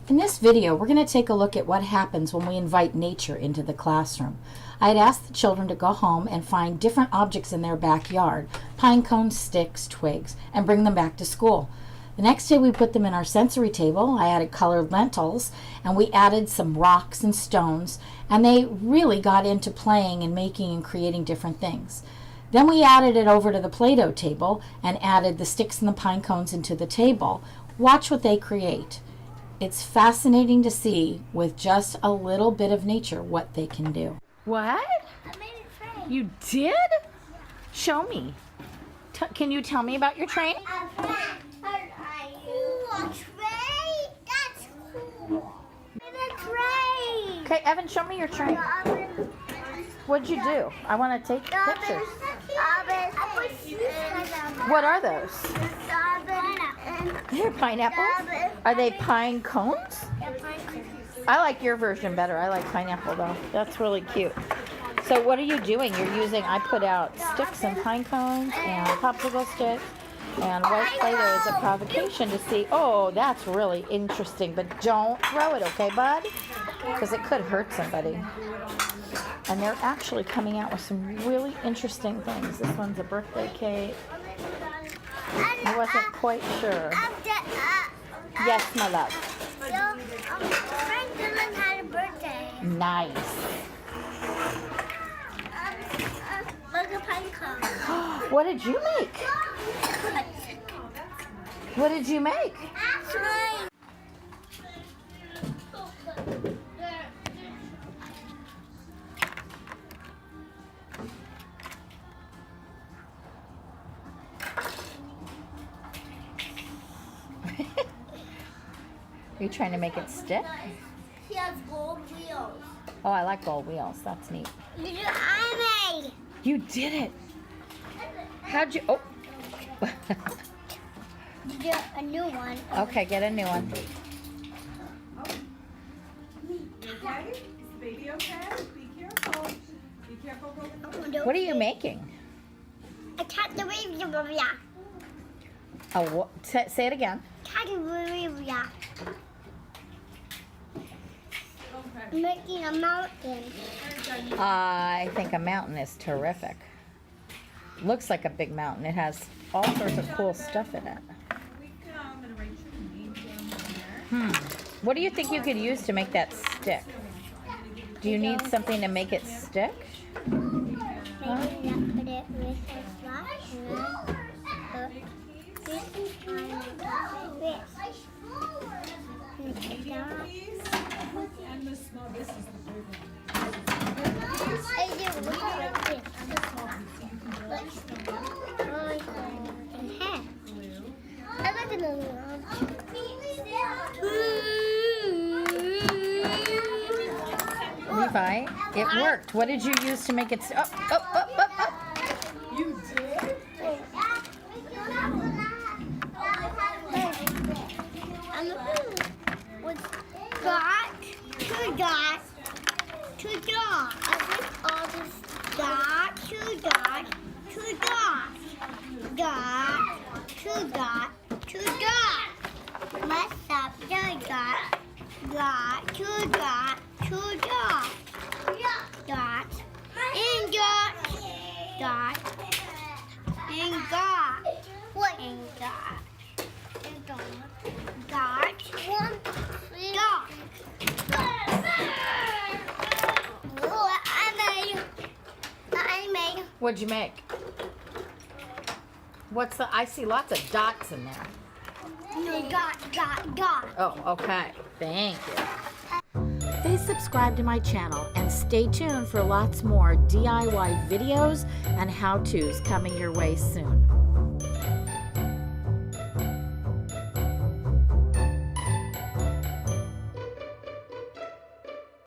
In this video, we're going to take a look at what happens when we invite nature into the classroom. I had asked the children to go home and find different objects in their backyard, pine cones, sticks, twigs, and bring them back to school. The next day we put them in our sensory table. I added colored lentils, and we added some rocks and stones, and they really got into playing and making and creating different things. Then we added it over to the Play-Doh table and added the sticks and the pine cones into the table. Watch what they create. It's fascinating to see, with just a little bit of nature, what they can do. What? I made a train. You did? Show me. Can you tell me about your train? Ooh, a train? That's cool. It's a train. Okay, Evan, show me your train. What'd you do? I want to take pictures. What are those? They're pineapples? Are they pine cones? I like your version better. I like pineapple though. That's really cute. So what are you doing? You're using, I put out sticks and pine cones and popsicle sticks and white Play-Doh as a provocation to see, oh, that's really interesting, but don't throw it, okay, bud? Because it could hurt somebody. And they're actually coming out with some really interesting things. This one's a birthday cake. I wasn't quite sure. Yes, my love. Frank Dylan had a birthday. Nice. Look at pine cone. What did you make? What did you make? Train. Are you trying to make it stick? He has gold wheels. Oh, I like gold wheels. That's neat. I made. You did it. How'd you? Oh. Get a new one. Okay, get a new one. Okay? Is the baby okay? Be careful. Be careful. What are you making? I got the baby. Oh, what? Say it again. I'm making a mountain. I think a mountain is terrific. Looks like a big mountain. It has all sorts of cool stuff in it. I'm going to write your name down there. What do you think you could use to make that stick? Do you need something to make it stick? Maybe I put it with a slot and then this is trying to do this. And the small, this is the big one. I do look like this. I like another one. Levi, it worked. What did you use to make it? Up, up, up, up, up. You did? Two dots. I think all this dot, two dots, two dots. Dot, two dots, two dots. Mess up, two dots. Dot, two dots, two dots. Dot, and dot. Dot, and dot. And dot. And dot. Dot, one, dot. I made. What'd you make? What's the? I see lots of dots in there. No, dot. Oh, okay. Thank you. Please subscribe to my channel and stay tuned for lots more DIY videos and how-tos coming your way soon.